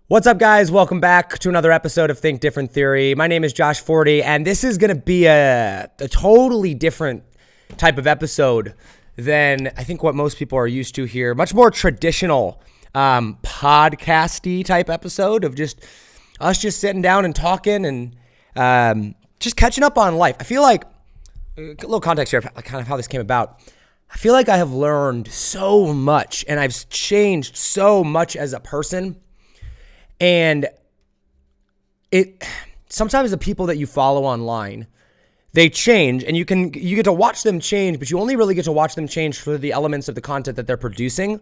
What's up, guys? Welcome back to another episode of Think Different Theory. My name is Josh Forti, and this is going to be a totally different type of episode than I think what most people are used to here. Much more traditional podcasty type episode of just us just sitting down and talking and just catching up on life. I feel like, a little context here, kind of how this came about. I feel like I have learned so much, and I've changed so much as a person. And sometimes the people that you follow online, they change, and you get to watch them change, but you only really get to watch them change for the elements of the content that they're producing.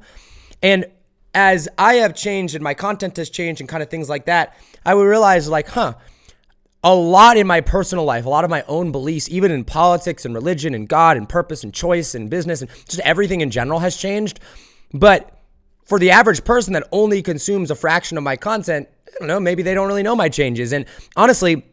And as I have changed and my content has changed and kind of things like that, I would realize a lot in my personal life, a lot of my own beliefs, even in politics and religion and God and purpose and choice and business and just everything in general has changed. But for the average person that only consumes a fraction of my content, I don't know, maybe they don't really know my changes. And honestly,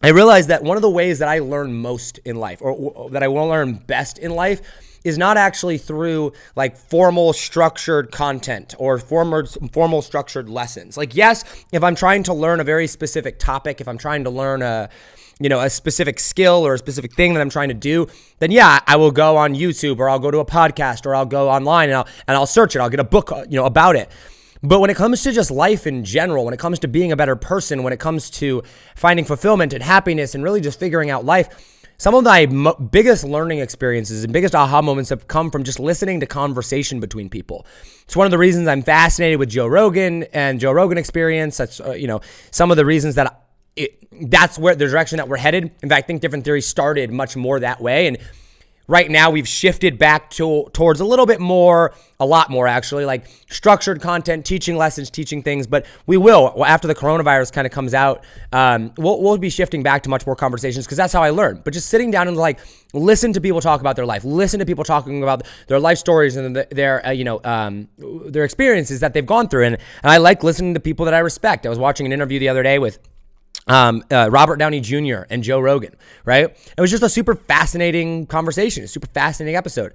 I realized that one of the ways that I learn most in life, or that I will learn best in life, is not actually through like formal structured content or formal structured lessons. Like, yes, if I'm trying to learn a very specific topic, if I'm trying to learn a specific skill or a specific thing that I'm trying to do, then yeah, I will go on YouTube or I'll go to a podcast or I'll go online and I'll search it. I'll get a book, about it. But when it comes to just life in general, when it comes to being a better person, when it comes to finding fulfillment and happiness and really just figuring out life, some of my biggest learning experiences and biggest aha moments have come from just listening to conversation between people. It's one of the reasons I'm fascinated with Joe Rogan and Joe Rogan Experience. That's, some of the reasons that that's where the direction that we're headed. In fact, I think Different Theory started much more that way. And right now we've shifted back towards a lot more actually, like structured content, teaching lessons, teaching things. But we will, after the coronavirus kind of comes out, we'll be shifting back to much more conversations because that's how I learn. But just sitting down and listen to people talk about their life, listen to people talking about their life stories and their experiences that they've gone through. And I like listening to people that I respect. I was watching an interview the other day with Robert Downey Jr. and Joe Rogan, right? It was just a super fascinating conversation, a super fascinating episode.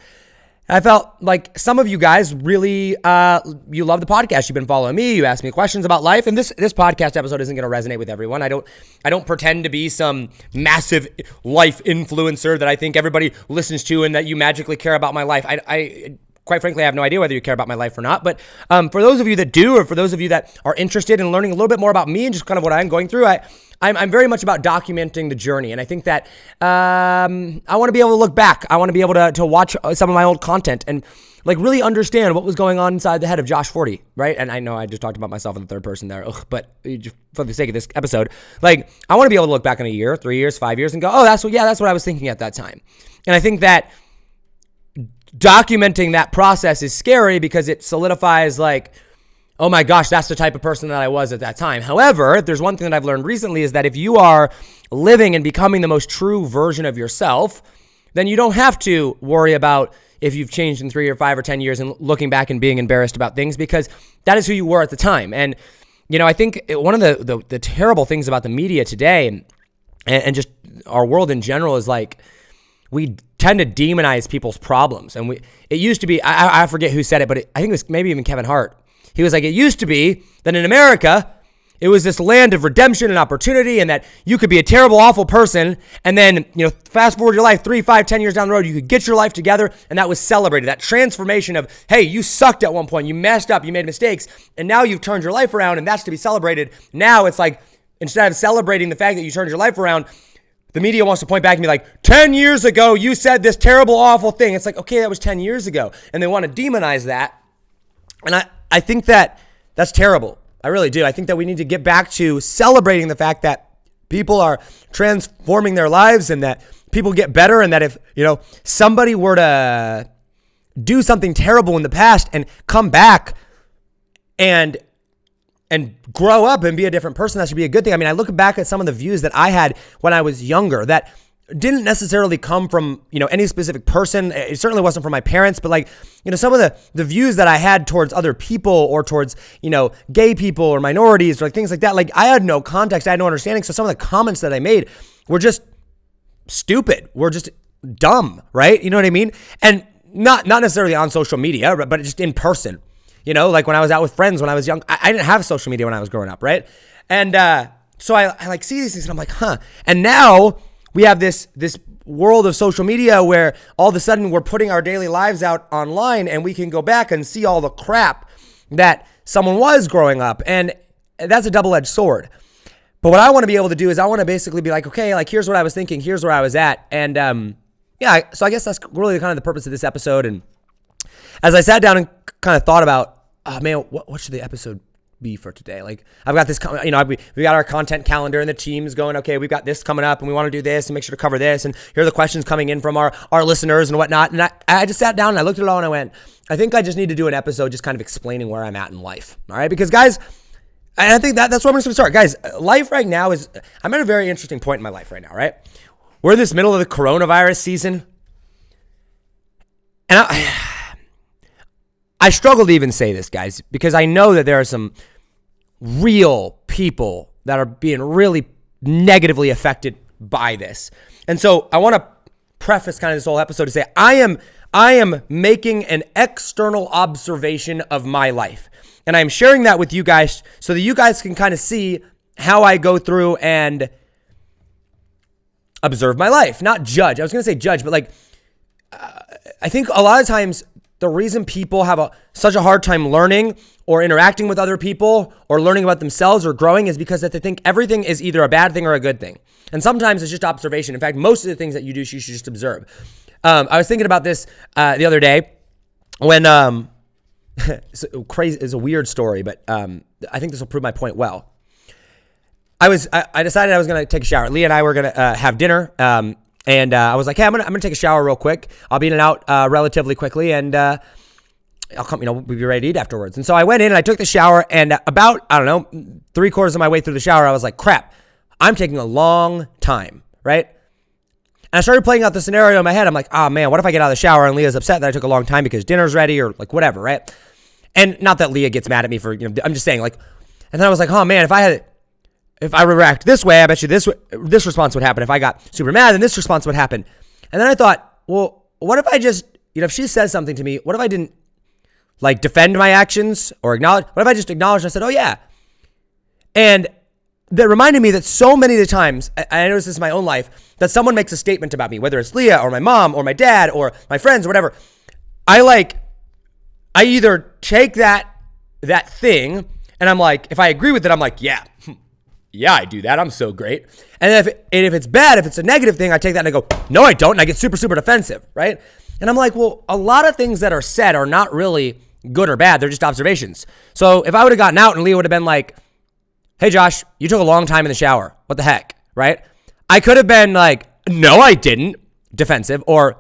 I felt like some of you guys really, you love the podcast. You've been following me. You asked me questions about life, and this podcast episode isn't going to resonate with everyone. I don't pretend to be some massive life influencer that I think everybody listens to and that you magically care about my life. I quite frankly, I have no idea whether you care about my life or not. But for those of you that do, or for those of you that are interested in learning a little bit more about me and just kind of what I'm going through, I'm very much about documenting the journey. And I think that I want to be able to look back. I want to be able to watch some of my old content and really understand what was going on inside the head of Josh Forti, right? And I know I just talked about myself in the third person there, but for the sake of this episode, I want to be able to look back in a year, 3 years, 5 years and go, oh, that's what I was thinking at that time. And I think that documenting that process is scary because it solidifies oh my gosh, that's the type of person that I was at that time. However, if there's one thing that I've learned recently is that if you are living and becoming the most true version of yourself, then you don't have to worry about if you've changed in 3 or 5 or 10 years and looking back and being embarrassed about things because that is who you were at the time. And, I think one of the terrible things about the media today and just our world in general is we tend to demonize people's problems. And it used to be, I forget who said it, but I think it was maybe even Kevin Hart. He was like, it used to be that in America, it was this land of redemption and opportunity and that you could be a terrible, awful person. And then, fast forward your life 3, 5, 10 years down the road, you could get your life together. And that was celebrated. That transformation of, hey, you sucked at one point. You messed up. You made mistakes. And now you've turned your life around and that's to be celebrated. Now it's instead of celebrating the fact that you turned your life around, the media wants to point back and be 10 years ago, you said this terrible, awful thing. It's okay, that was 10 years ago. And they want to demonize that. And I think that that's terrible. I really do. I think that we need to get back to celebrating the fact that people are transforming their lives and that people get better and that if, somebody were to do something terrible in the past and come back and grow up and be a different person, that should be a good thing. I mean, I look back at some of the views that I had when I was younger that didn't necessarily come from, any specific person. It certainly wasn't from my parents, but some of the views that I had towards other people or towards, gay people or minorities or things like that, I had no context, I had no understanding. So some of the comments that I made were just stupid, were just dumb, right? You know what I mean? And not necessarily on social media, but just in person. like when I was out with friends when I was young. I didn't have social media when I was growing up, right? And so I like see these things and I'm like, huh. And now we have this world of social media where all of a sudden we're putting our daily lives out online and we can go back and see all the crap that someone was growing up. And that's a double-edged sword. But what I want to be able to do is I want to basically be like, okay, like here's what I was thinking, here's where I was at. And so I guess that's really kind of the purpose of this episode. And as I sat down and kind of thought about, oh man, what should the episode be for today? Like I've got this, we got our content calendar and the team's going, okay, we've got this coming up and we want to do this and make sure to cover this. And here are the questions coming in from our listeners and whatnot. And I just sat down and I looked at it all and I went, I think I just need to do an episode just kind of explaining where I'm at in life. All right. Because guys, and I think that's where I'm going to start. Guys, life right now I'm at a very interesting point in my life right now, right? We're in this middle of the coronavirus season. And I struggle to even say this, guys, because I know that there are some real people that are being really negatively affected by this. And so I want to preface kind of this whole episode to say I am making an external observation of my life. And I'm sharing that with you guys so that you guys can kind of see how I go through and observe my life, not judge. I was going to say judge, but like, I think a lot of times the reason people have such a hard time learning or interacting with other people or learning about themselves or growing is because that they think everything is either a bad thing or a good thing. And sometimes it's just observation. In fact, most of the things that you do, you should just observe. I was thinking about this the other day when, it's crazy. It's a weird story, but I think this will prove my point well. I decided I was going to take a shower. Leah and I were going to have dinner. And I was like, hey, I'm gonna take a shower real quick. I'll be in and out relatively quickly, and I'll come. We'll be ready to eat afterwards. And so I went in and I took the shower, and about 3/4 of my way through the shower, I was like, crap, I'm taking a long time, right? And I started playing out the scenario in my head. I'm like, oh man, what if I get out of the shower and Leah's upset that I took a long time because dinner's ready or like whatever, right? And not that Leah gets mad at me for, I'm just saying like, and then I was like, oh man, if I react this way, I bet you this response would happen. If I got super mad, then this response would happen. And then I thought, well, what if I just, if she says something to me, what if I didn't like defend my actions or acknowledge? What if I just acknowledged and I said, oh yeah. And that reminded me that so many of the times, I noticed this in my own life, that someone makes a statement about me, whether it's Leah or my mom or my dad or my friends or whatever. I either take that thing and I'm like, if I agree with it, I'm like, yeah, I do that. I'm so great. And if it's bad, if it's a negative thing, I take that and I go, no, I don't. And I get super, super defensive, right? And I'm like, well, a lot of things that are said are not really good or bad. They're just observations. So if I would have gotten out and Leah would have been like, hey, Josh, you took a long time in the shower. What the heck, right? I could have been like, no, I didn't, defensive, or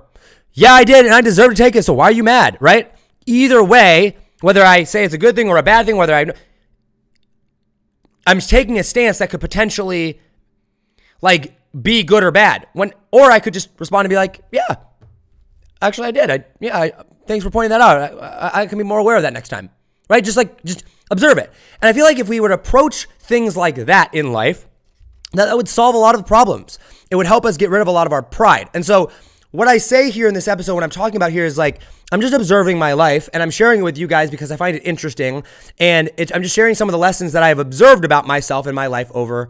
yeah, I did, and I deserve to take it, so why are you mad, right? Either way, whether I say it's a good thing or a bad thing, whether I'm taking a stance that could potentially like be good or bad. Or I could just respond and be like, yeah, actually I did. Thanks for pointing that out. I can be more aware of that next time, right? Just observe it. And I feel like if we would approach things like that in life, that would solve a lot of the problems. It would help us get rid of a lot of our pride. And so what I say here in this episode, what I'm talking about here is like, I'm just observing my life and I'm sharing it with you guys because I find it interesting. And I'm just sharing some of the lessons that I have observed about myself and my life over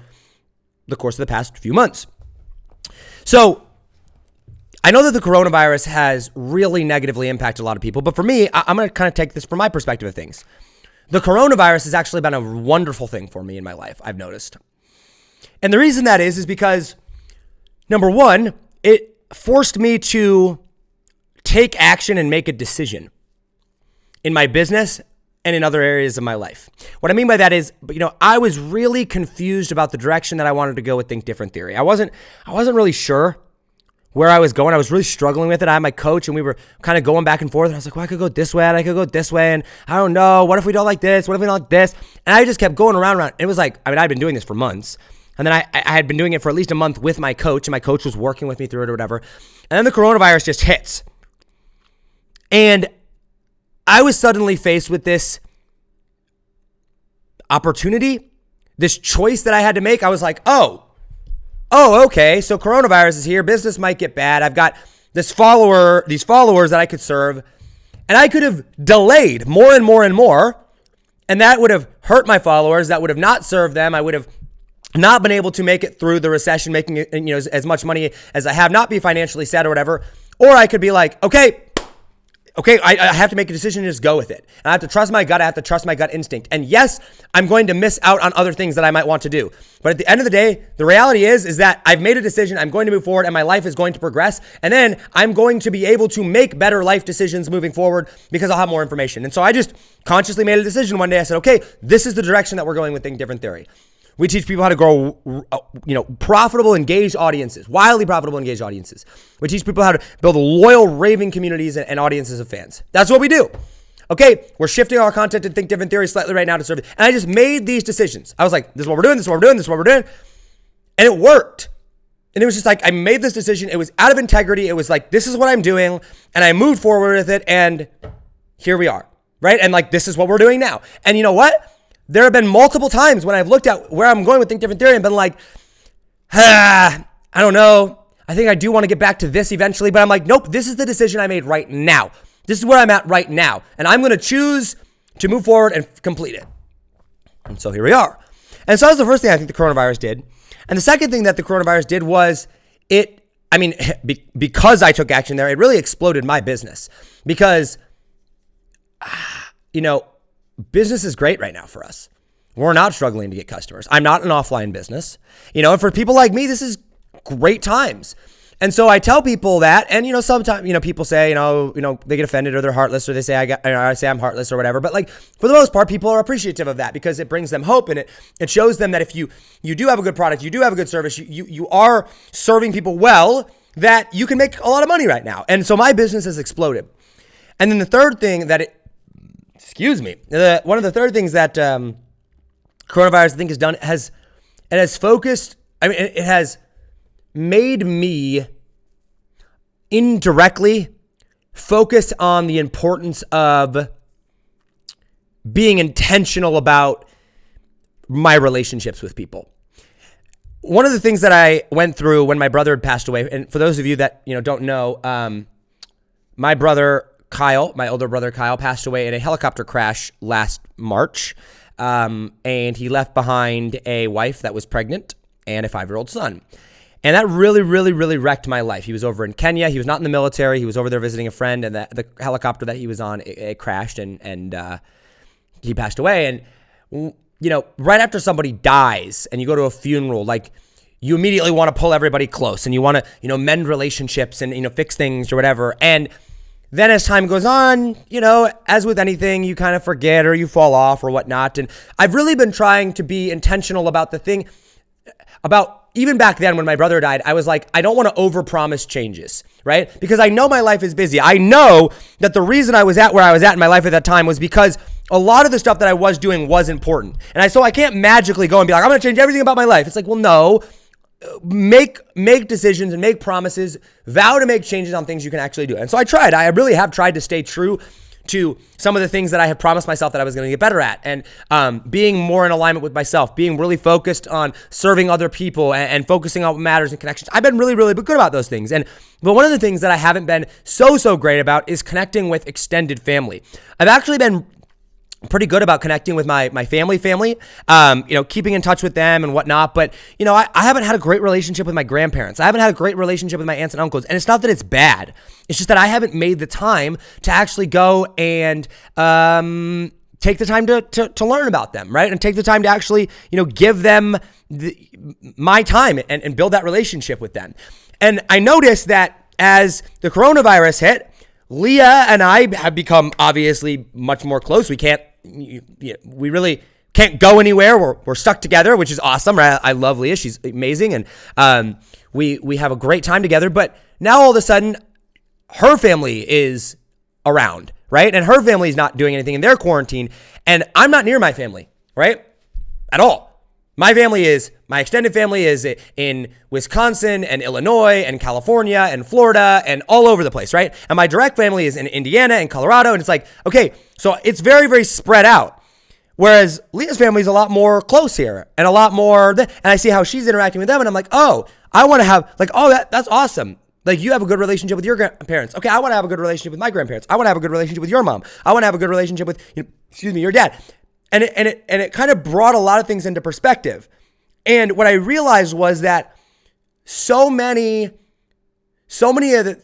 the course of the past few months. So I know that the coronavirus has really negatively impacted a lot of people, but for me, I'm going to kind of take this from my perspective of things. The coronavirus has actually been a wonderful thing for me in my life, I've noticed. And the reason that is because, number one, it forced me to take action and make a decision in my business and in other areas of my life. What I mean by that is, I was really confused about the direction that I wanted to go with Think Different Theory. I wasn't really sure where I was going. I was really struggling with it. I had my coach and we were kind of going back and forth. And I was like, well, I could go this way and I could go this way. And I don't know. What if we don't like this? What if we don't like this? And I just kept going around. It was like, I'd been doing this for months. And then I had been doing it for at least a month with my coach, and my coach was working with me through it or whatever. And then the coronavirus just hits. And I was suddenly faced with this opportunity, this choice that I had to make. I was like, oh, okay. So coronavirus is here. Business might get bad. I've got these followers that I could serve. And I could have delayed more and more and more. And that would have hurt my followers. That would have not served them. I would have not been able to make it through the recession, making as much money as I have, not be financially sad or whatever. Or I could be like, okay, I have to make a decision and just go with it. And I have to trust my gut. I have to trust my gut instinct. And yes, I'm going to miss out on other things that I might want to do. But at the end of the day, the reality is that I've made a decision. I'm going to move forward and my life is going to progress. And then I'm going to be able to make better life decisions moving forward because I'll have more information. And so I just consciously made a decision one day. I said, okay, this is the direction that we're going with Think Different Theory. We teach people how to grow, profitable, engaged audiences, wildly profitable, engaged audiences. We teach people how to build loyal, raving communities and audiences of fans. That's what we do. Okay, we're shifting our content to Think Different Theory slightly right now to serve it. And I just made these decisions. I was like, this is what we're doing, this is what we're doing, this is what we're doing. And it worked. And it was just like, I made this decision. It was out of integrity. It was like, this is what I'm doing. And I moved forward with it. And here we are, right? And like, this is what we're doing now. And you know what? There have been multiple times when I've looked at where I'm going with Think Different Theory and been like, I don't know. I think I do want to get back to this eventually, but I'm like, nope, this is the decision I made right now. This is where I'm at right now. And I'm going to choose to move forward and complete it. And so here we are. And so that was the first thing I think the coronavirus did. And the second thing that the coronavirus did was because I took action there, it really exploded my business because, business is great right now for us. We're not struggling to get customers. I'm not an offline business. And for people like me, this is great times. And so I tell people that, and sometimes people say they get offended or they're heartless, or they say I say I'm heartless or whatever. But like for the most part, people are appreciative of that because it brings them hope, and it shows them that if you do have a good product, you do have a good service, you are serving people well, that you can make a lot of money right now. And so my business has exploded. And then the third thing that one of the third things that coronavirus I think has done it has made me indirectly focus on the importance of being intentional about my relationships with people. One of the things that I went through when my brother had passed away, and for those of you that don't know, my brother Kyle, my older brother Kyle, passed away in a helicopter crash last March, and he left behind a wife that was pregnant and a 5-year-old son. And that really, really, really wrecked my life. He was over in Kenya. He was not in the military. He was over there visiting a friend, and the helicopter that he was on, it crashed, and he passed away. And right after somebody dies and you go to a funeral, like you immediately want to pull everybody close and you want to, mend relationships and, fix things or whatever. And then as time goes on, as with anything, you kind of forget or you fall off or whatnot. And I've really been trying to be intentional about even back then when my brother died, I was like, I don't want to overpromise changes, right? Because I know my life is busy. I know that the reason I was at where I was at in my life at that time was because a lot of the stuff that I was doing was important. And so I can't magically go and be like, I'm going to change everything about my life. It's like, well, no. Make decisions and make promises, vow to make changes on things you can actually do. And so I really have tried to stay true to some of the things that I have promised myself that I was going to get better at, and being more in alignment with myself, being really focused on serving other people and focusing on what matters and connections. I've been really, really good about those things. But one of the things that I haven't been so great about is connecting with extended family. I've actually been pretty good about connecting with my family, keeping in touch with them and whatnot. But, I haven't had a great relationship with my grandparents. I haven't had a great relationship with my aunts and uncles. And it's not that it's bad. It's just that I haven't made the time to actually go and take the time to learn about them, right? And take the time to actually, give them my time and build that relationship with them. And I noticed that as the coronavirus hit, Leah and I have become obviously much more close. We really can't go anywhere. We're stuck together, which is awesome, right? I love Leah. She's amazing. And we have a great time together. But now all of a sudden, her family is around, right? And her family is not doing anything in their quarantine. And I'm not near my family, right? At all. My extended family is in Wisconsin and Illinois and California and Florida and all over the place, right? And my direct family is in Indiana and Colorado. And it's like, okay, so it's very, very spread out. Whereas Leah's family is a lot more close here and a lot more, and I see how she's interacting with them. And I'm like, oh, I want to have that's awesome. Like, you have a good relationship with your grandparents. Okay, I want to have a good relationship with my grandparents. I want to have a good relationship with your mom. I want to have a good relationship with, your dad. And it kind of brought a lot of things into perspective. And what I realized was that so many of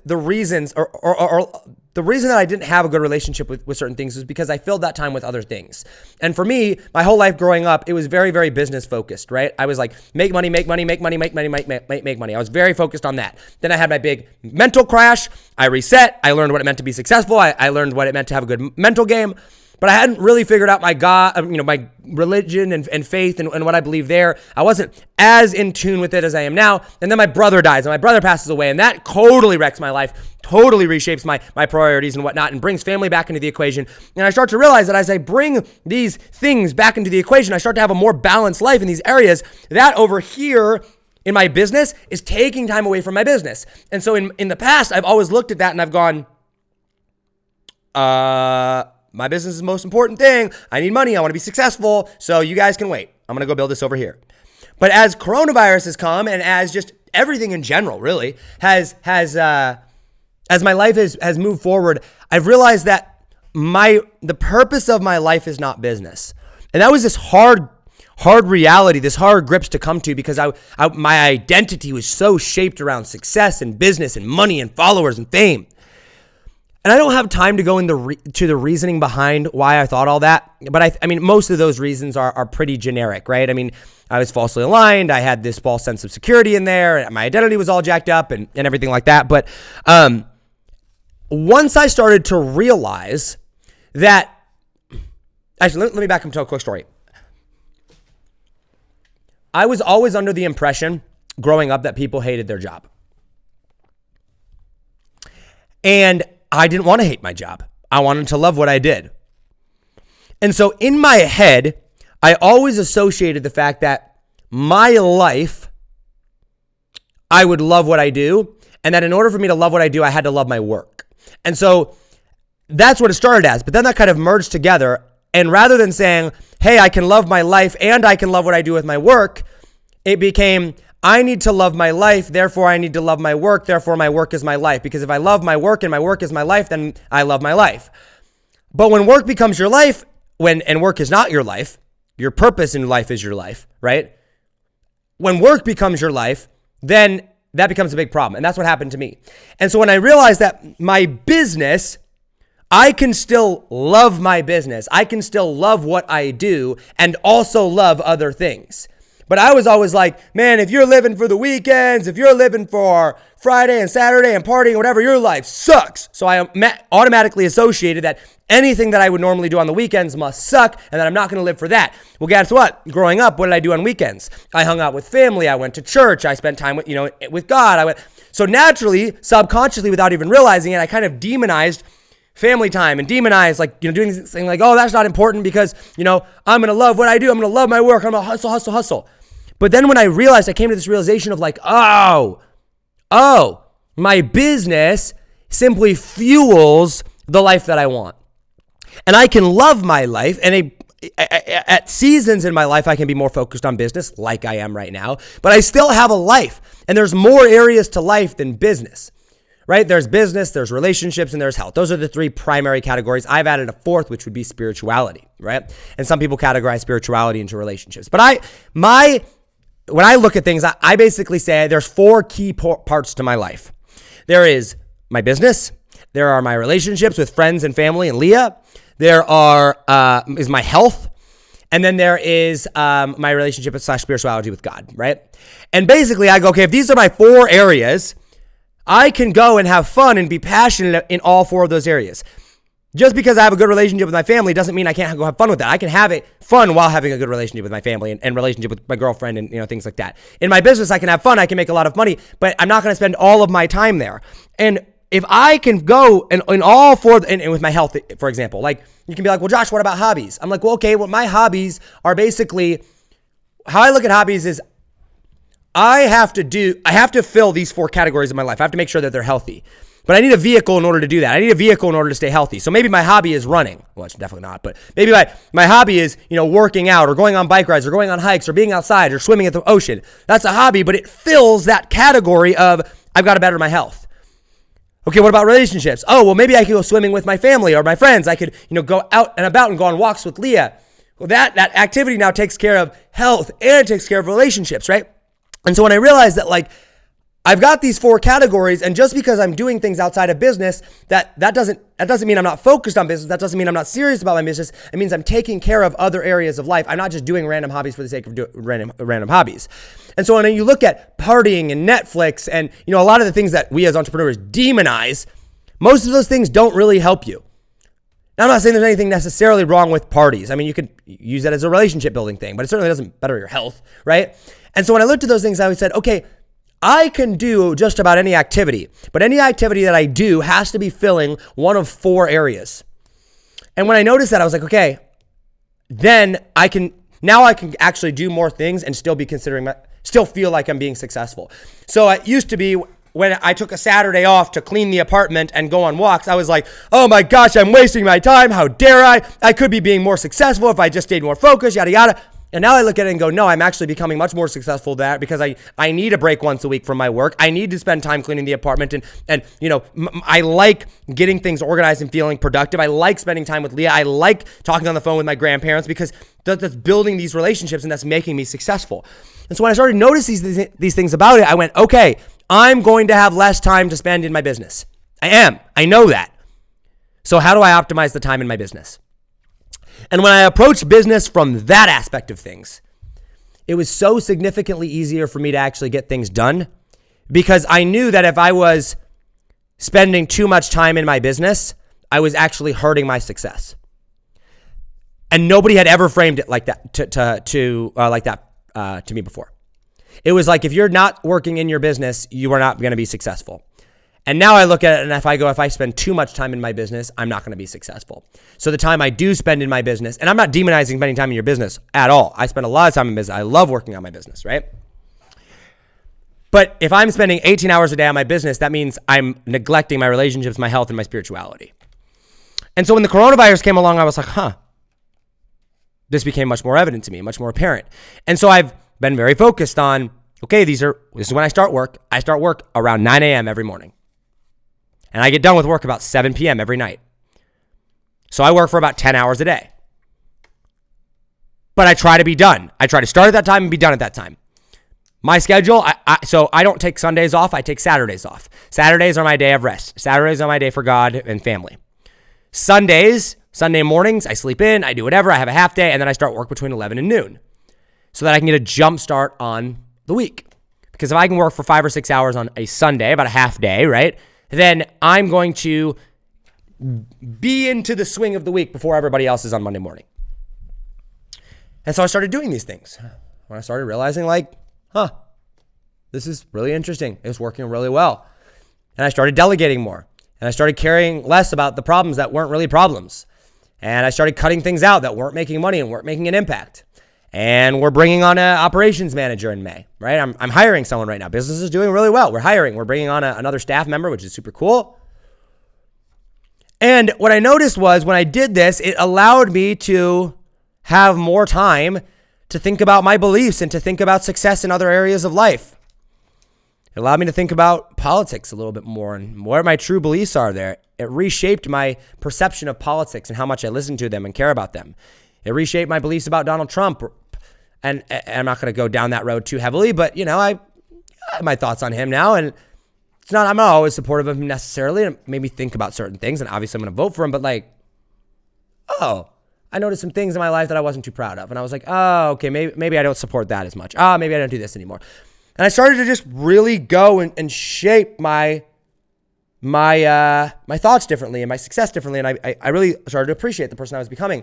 the reasons, or the reason that I didn't have a good relationship with certain things was because I filled that time with other things. And for me, my whole life growing up, it was very, very business focused, right? I was like, make money. I was very focused on that. Then I had my big mental crash. I reset. I learned what it meant to be successful. I learned what it meant to have a good mental game. But I hadn't really figured out my God, my religion and faith and what I believe there. I wasn't as in tune with it as I am now. And then my brother dies and my brother passes away, and that totally wrecks my life, totally reshapes my priorities and whatnot, and brings family back into the equation. And I start to realize that as I bring these things back into the equation, I start to have a more balanced life in these areas. That over here in my business is taking time away from my business. And so in the past, I've always looked at that and I've gone, my business is the most important thing. I need money. I want to be successful. So you guys can wait. I'm going to go build this over here. But as coronavirus has come, and as just everything in general really as my life has moved forward, I've realized that the purpose of my life is not business. And that was this hard reality, this hard grips to come to, because my identity was so shaped around success and business and money and followers and fame. And I don't have time to go into the reasoning behind why I thought all that. But I mean, most of those reasons are pretty generic, right? I mean, I was falsely aligned. I had this false sense of security in there. And my identity was all jacked up and everything like that. But once I started to realize that, actually, let me back up and tell a quick story. I was always under the impression growing up that people hated their job. And I didn't want to hate my job. I wanted to love what I did. And so in my head, I always associated the fact that my life, I would love what I do, and that in order for me to love what I do, I had to love my work. And so that's what it started as. But then that kind of merged together. And rather than saying, hey, I can love my life and I can love what I do with my work, it became, I need to love my life, therefore I need to love my work, therefore my work is my life. Because if I love my work and my work is my life, then I love my life. But when work becomes your life, and work is not your life, your purpose in life is your life, right? When work becomes your life, then that becomes a big problem. And that's what happened to me. And so when I realized that my business, I can still love my business, I can still love what I do and also love other things. But I was always like, man, if you're living for the weekends, if you're living for Friday and Saturday and partying or whatever, your life sucks. So I automatically associated that anything that I would normally do on the weekends must suck and that I'm not going to live for that. Well, guess what? Growing up, what did I do on weekends? I hung out with family. I went to church. I spent time with God. So naturally, subconsciously, without even realizing it, I kind of demonized family time and demonize, doing this thing like, oh, that's not important because, I'm going to love what I do. I'm going to love my work. I'm going to hustle. But then when I realized, I came to this realization of like, oh, my business simply fuels the life that I want. And I can love my life, and at seasons in my life, I can be more focused on business like I am right now, but I still have a life, and there's more areas to life than business. Right? There's business, there's relationships, and there's health. Those are the three primary categories. I've added a fourth, which would be spirituality, right? And some people categorize spirituality into relationships. But when I look at things, I basically say there's four key parts to my life. There is my business. There are my relationships with friends and family and Leah. There is my health. And then there is my relationship / spirituality with God, right? And basically I go, okay, if these are my four areas, I can go and have fun and be passionate in all four of those areas. Just because I have a good relationship with my family doesn't mean I can't go have fun with that. I can have it fun while having a good relationship with my family and relationship with my girlfriend and things like that. In my business, I can have fun. I can make a lot of money, but I'm not going to spend all of my time there. And if I can go in all four, and with my health, for example, like you can be like, well, Josh, what about hobbies? I'm like, well, okay, my hobbies are basically, how I look at hobbies is I have to fill these four categories in my life. I have to make sure that they're healthy. But I need a vehicle in order to do that. I need a vehicle in order to stay healthy. So maybe my hobby is running. Well, it's definitely not, but maybe my hobby is, working out or going on bike rides or going on hikes or being outside or swimming at the ocean. That's a hobby, but it fills that category of I've got to better my health. Okay, what about relationships? Oh, well, maybe I could go swimming with my family or my friends. I could, go out and about and go on walks with Leah. Well, that activity now takes care of health and it takes care of relationships, right? And so when I realized that, like, I've got these 4 categories, and just because I'm doing things outside of business, that doesn't mean I'm not focused on business. That doesn't mean I'm not serious about my business. It means I'm taking care of other areas of life. I'm not just doing random hobbies for the sake of doing random hobbies. And so when you look at partying and Netflix and, a lot of the things that we as entrepreneurs demonize, most of those things don't really help you. Now, I'm not saying there's anything necessarily wrong with parties. I mean, you could use that as a relationship building thing, but it certainly doesn't better your health, right? And so when I looked at those things, I said, okay, I can do just about any activity, but any activity that I do has to be filling one of 4 areas. And when I noticed that, I was like, okay, then I can actually do more things and still feel like I'm being successful. So it used to be when I took a Saturday off to clean the apartment and go on walks, I was like, oh my gosh, I'm wasting my time. How dare I? I could be being more successful if I just stayed more focused, yada, yada. And now I look at it and go, no, I'm actually becoming much more successful there because I need a break once a week from my work. I need to spend time cleaning the apartment and I like getting things organized and feeling productive. I like spending time with Leah. I like talking on the phone with my grandparents because that's building these relationships and that's making me successful. And so when I started noticing these things about it, I went, okay, I'm going to have less time to spend in my business. I know that. So how do I optimize the time in my business? And when I approached business from that aspect of things, it was so significantly easier for me to actually get things done because I knew that if I was spending too much time in my business, I was actually hurting my success. And nobody had ever framed it like that to me before. It was like, if you're not working in your business, you are not going to be successful. And now I look at it, and if I spend too much time in my business, I'm not going to be successful. So the time I do spend in my business, and I'm not demonizing spending time in your business at all. I spend a lot of time in business. I love working on my business, right? But if I'm spending 18 hours a day on my business, that means I'm neglecting my relationships, my health, and my spirituality. And so when the coronavirus came along, I was like, this became much more evident to me, much more apparent. And so I've been very focused on, okay, this is when I start work. I start work around 9 a.m. every morning. And I get done with work about 7 p.m. every night. So I work for about 10 hours a day. But I try to be done. I try to start at that time and be done at that time. My schedule, so I don't take Sundays off. I take Saturdays off. Saturdays are my day of rest. Saturdays are my day for God and family. Sunday mornings, I sleep in, I do whatever. I have a half day, and then I start work between 11 and noon so that I can get a jump start on the week. Because if I can work for 5 or 6 hours on a Sunday, about a half day, right? Then I'm going to be into the swing of the week before everybody else is on Monday morning. And so I started doing these things. When I started realizing this is really interesting. It was working really well. And I started delegating more. And I started caring less about the problems that weren't really problems. And I started cutting things out that weren't making money and weren't making an impact. And we're bringing on an operations manager in May, right? I'm hiring someone right now. Business is doing really well. We're bringing on another staff member, which is super cool. And what I noticed was when I did this, it allowed me to have more time to think about my beliefs and to think about success in other areas of life. It allowed me to think about politics a little bit more and what my true beliefs are there. It reshaped my perception of politics and how much I listen to them and care about them. It reshaped my beliefs about Donald Trump. And I'm not going to go down that road too heavily, but I have my thoughts on him now. And I'm not always supportive of him necessarily. It made me think about certain things. And obviously I'm going to vote for him, but I noticed some things in my life that I wasn't too proud of. And I was like, okay, maybe I don't support that as much. Maybe I don't do this anymore. And I started to just really go and shape my thoughts differently and my success differently. And I really started to appreciate the person I was becoming.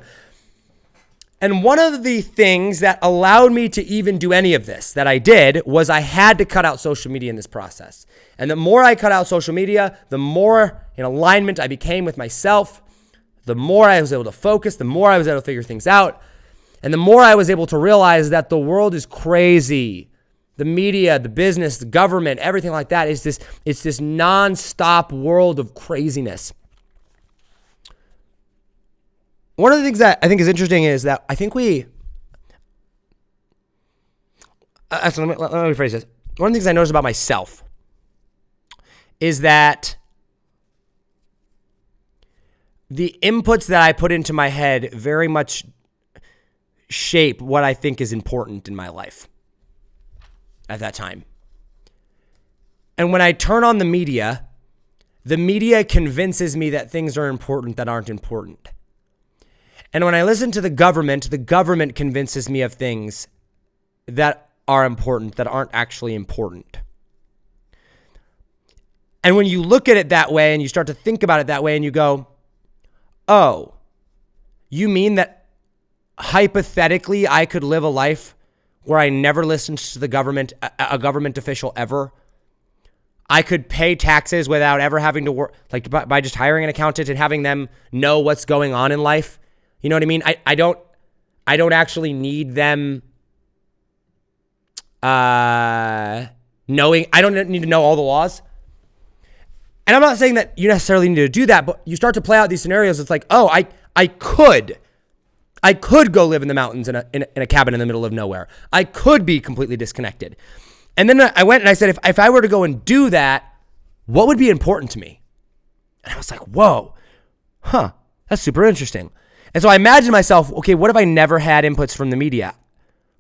And one of the things that allowed me to even do any of this that I did was I had to cut out social media in this process. And the more I cut out social media, the more in alignment I became with myself, the more I was able to focus, the more I was able to figure things out, and the more I was able to realize that the world is crazy. The media, the business, the government, everything like that it's this nonstop world of craziness. One of the things that I think is interesting is that I think let me rephrase this. One of the things I noticed about myself is that the inputs that I put into my head very much shape what I think is important in my life at that time. And when I turn on the media convinces me that things are important that aren't important. And when I listen to the government convinces me of things that are important that aren't actually important. And when you look at it that way and you start to think about it that way and you go, oh, you mean that hypothetically I could live a life where I never listened to the government, a government official ever? I could pay taxes without ever having to work, like by just hiring an accountant and having them know what's going on in life. You know what I mean? I don't actually need them knowing. I don't need to know all the laws. And I'm not saying that you necessarily need to do that, but you start to play out these scenarios. It's like, oh, I could go live in the mountains in a cabin in the middle of nowhere. I could be completely disconnected. And then I went and I said, if I were to go and do that, what would be important to me? And I was like, whoa, that's super interesting. And so I imagined myself, okay, what if I never had inputs from the media?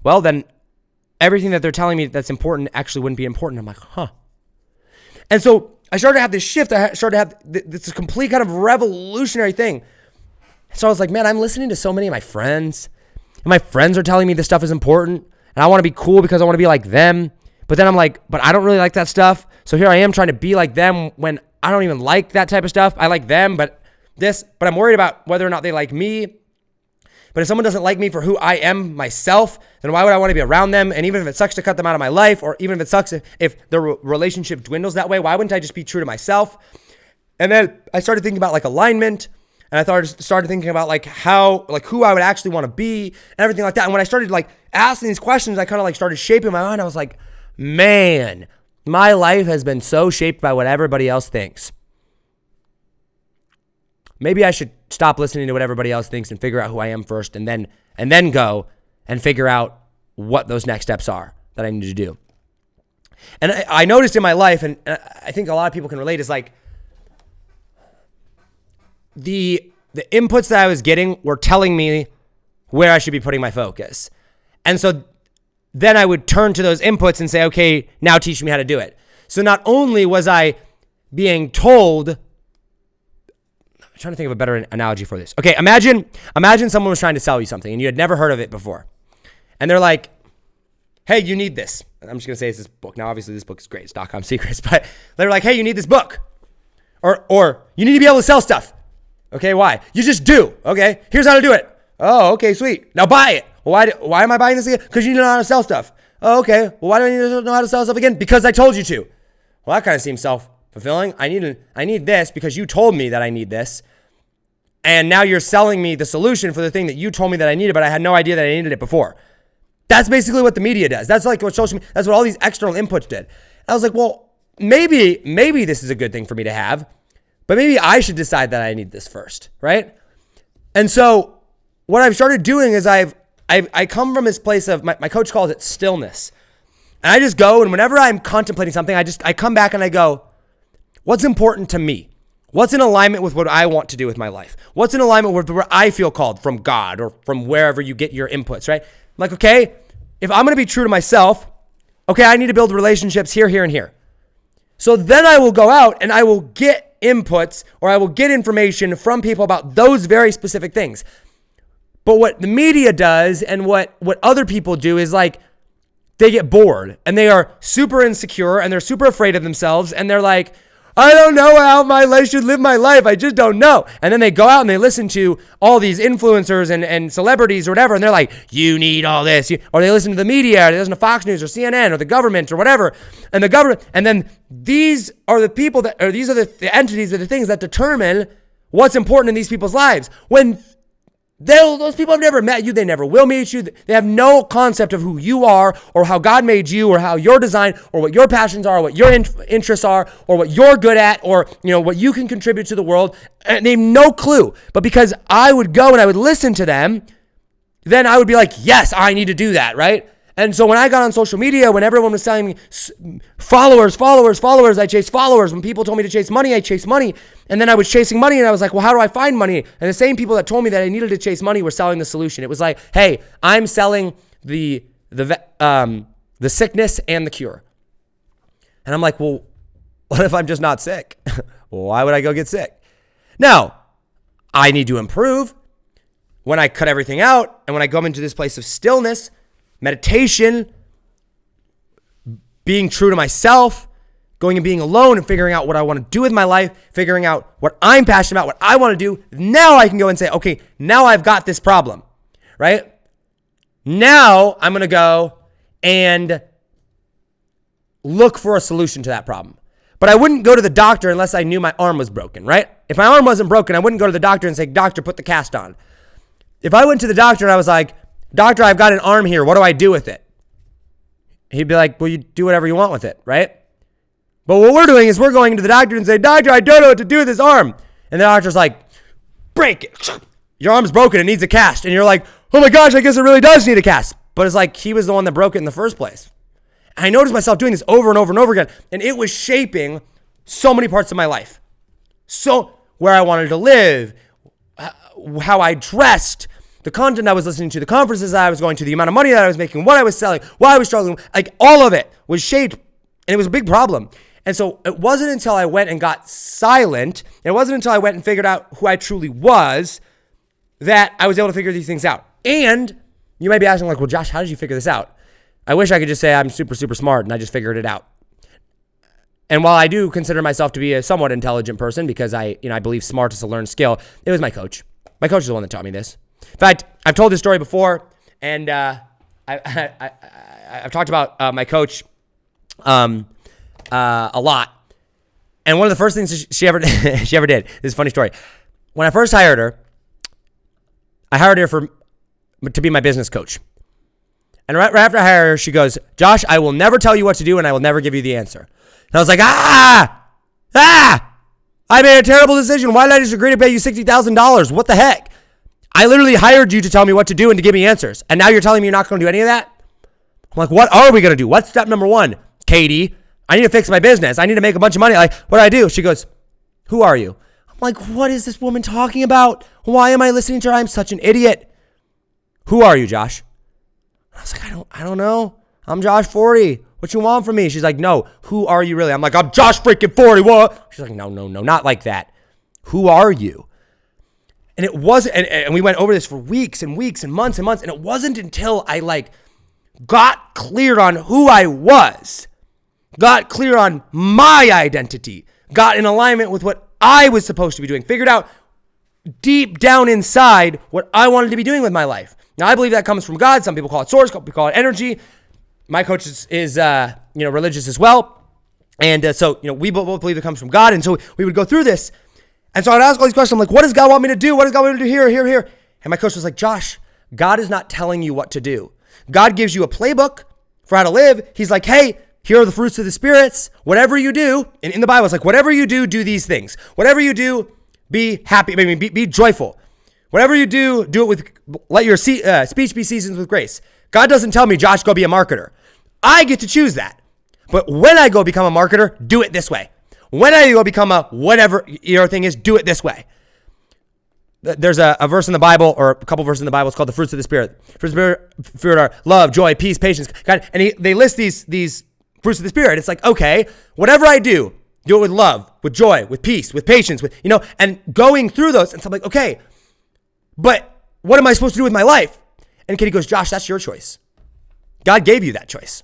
Well, then everything that they're telling me that's important actually wouldn't be important. I'm like, And so I started to have this shift. I started to have this complete kind of revolutionary thing. So I was like, man, I'm listening to so many of my friends. And my friends are telling me this stuff is important. And I want to be cool because I want to be like them. But then I'm like, but I don't really like that stuff. So here I am trying to be like them when I don't even like that type of stuff. I like them, but I'm worried about whether or not they like me. But if someone doesn't like me for who I am myself, then why would I want to be around them? And even if it sucks to cut them out of my life, or even if it sucks if the relationship dwindles that way, why wouldn't I just be true to myself? And then I started thinking about like alignment, and I started thinking about like how, like who I would actually want to be and everything like that. And when I started like asking these questions, I kind of like started shaping my mind. I was like, man, my life has been so shaped by what everybody else thinks. Maybe I should stop listening to what everybody else thinks and figure out who I am first, and then go and figure out what those next steps are that I need to do. And I noticed in my life, and I think a lot of people can relate, is like the inputs that I was getting were telling me where I should be putting my focus. And so then I would turn to those inputs and say, okay, now teach me how to do it. So not only was I being told, I'm trying to think of a better analogy for this. Okay, imagine someone was trying to sell you something and you had never heard of it before. And they're like, hey, you need this. And I'm just going to say it's this book. Now, obviously, this book is great. It's .com Secrets. But they're like, hey, you need this book. Or you need to be able to sell stuff. Okay, why? You just do. Okay, here's how to do it. Oh, okay, sweet. Now buy it. Well, why am I buying this again? Because you need to know how to sell stuff. Oh, okay. Well, why do I need to know how to sell stuff again? Because I told you to. Well, that kind of seems self-fulfilling. I need this because you told me that I need this. And now you're selling me the solution for the thing that you told me that I needed, but I had no idea that I needed it before. That's basically what the media does. That's like what social media, that's what all these external inputs did. And I was like, well, maybe this is a good thing for me to have, but maybe I should decide that I need this first, right? And so what I've started doing is I come from this place of, my coach calls it stillness. And I just go, and whenever I'm contemplating something, I come back and I go, what's important to me? What's in alignment with what I want to do with my life? What's in alignment with where I feel called from God or from wherever you get your inputs, right? I'm like, okay, if I'm going to be true to myself, okay, I need to build relationships here, here, and here. So then I will go out and I will get inputs or I will get information from people about those very specific things. But what the media does and what other people do is like, they get bored and they are super insecure and they're super afraid of themselves and they're like, I don't know how I should live my life. I just don't know. And then they go out and they listen to all these influencers and celebrities or whatever. And they're like, you need all this. Or they listen to the media, or they listen to Fox News or CNN or the government or whatever. And the government, and then these are the people that, or these are the entities or the things that determine what's important in these people's lives. When those people have never met you. They never will meet you. They have no concept of who you are or how God made you or how you're designed or what your passions are, or what your interests are, or what you're good at, or what you can contribute to the world. And they have no clue. But because I would go and I would listen to them, then I would be like, yes, I need to do that, right? And so when I got on social media, when everyone was telling me followers, I chase followers. When people told me to chase money, I chased money. And then I was chasing money and I was like, well, how do I find money? And the same people that told me that I needed to chase money were selling the solution. It was like, hey, I'm selling the sickness and the cure. And I'm like, well, what if I'm just not sick? Why would I go get sick? Now, I need to improve. When I cut everything out and when I go into this place of stillness, meditation, being true to myself, going and being alone and figuring out what I want to do with my life, figuring out what I'm passionate about, what I want to do, now I can go and say, okay, now I've got this problem, right? Now I'm going to go and look for a solution to that problem. But I wouldn't go to the doctor unless I knew my arm was broken, right? If my arm wasn't broken, I wouldn't go to the doctor and say, doctor, put the cast on. If I went to the doctor and I was like, doctor, I've got an arm here. What do I do with it? He'd be like, well, you do whatever you want with it, right? But what we're doing is we're going to the doctor and say, doctor, I don't know what to do with this arm. And the doctor's like, break it. Your arm's broken. It needs a cast. And you're like, oh my gosh, I guess it really does need a cast. But it's like he was the one that broke it in the first place. And I noticed myself doing this over and over and over again. And it was shaping so many parts of my life. So where I wanted to live, how I dressed, the content I was listening to, the conferences I was going to, the amount of money that I was making, what I was selling, why I was struggling, like all of it was shaped, and it was a big problem. And so it wasn't until I went and got silent, and it wasn't until I went and figured out who I truly was that I was able to figure these things out. And you might be asking like, well, Josh, how did you figure this out? I wish I could just say I'm super, super smart and I just figured it out. And while I do consider myself to be a somewhat intelligent person because I believe smart is a learned skill, it was my coach. My coach is the one that taught me this. In fact, I've told this story before, and I've talked about my coach a lot. And one of the first things she ever did, this is a funny story. When I first hired her, I hired her to be my business coach. And right after I hired her, she goes, Josh, I will never tell you what to do, and I will never give you the answer. And I was like, I made a terrible decision. Why did I just agree to pay you $60,000? What the heck? I literally hired you to tell me what to do and to give me answers. And now you're telling me you're not going to do any of that? I'm like, what are we going to do? What's step number one? Katie, I need to fix my business. I need to make a bunch of money. Like, what do I do? She goes, who are you? I'm like, what is this woman talking about? Why am I listening to her? I'm such an idiot. Who are you, Josh? I was like, I don't know. I'm Josh Forti. What you want from me? She's like, no, who are you really? I'm like, I'm Josh freaking Forti. What? She's like, no, not like that. Who are you? And it wasn't, and we went over this for weeks and weeks and months. And it wasn't until I got clear on who I was, got clear on my identity, got in alignment with what I was supposed to be doing, figured out deep down inside what I wanted to be doing with my life. Now, I believe that comes from God. Some people call it source, some people call it energy. My coach is religious as well. And so we both believe it comes from God. And so we would go through this. And so I'd ask all these questions. I'm like, what does God want me to do? What does God want me to do here? And my coach was like, Josh, God is not telling you what to do. God gives you a playbook for how to live. He's like, hey, here are the fruits of the spirits. Whatever you do, and in the Bible, it's like, whatever you do these things. Whatever you do, be happy. Be joyful. Whatever you do it with, let your speech be seasoned with grace. God doesn't tell me, Josh, go be a marketer. I get to choose that. But when I go become a marketer, do it this way. When I go become a whatever your thing is, do it this way. There's a verse in the Bible, or a couple verses in the Bible. It's called the fruits of the Spirit. Fruits of the Spirit are love, joy, peace, patience. God, and they list these fruits of the Spirit. It's like, okay, whatever I do it with love, with joy, with peace, with patience, and going through those. And so I'm like, okay, but what am I supposed to do with my life? And Katie goes, Josh, that's your choice. God gave you that choice.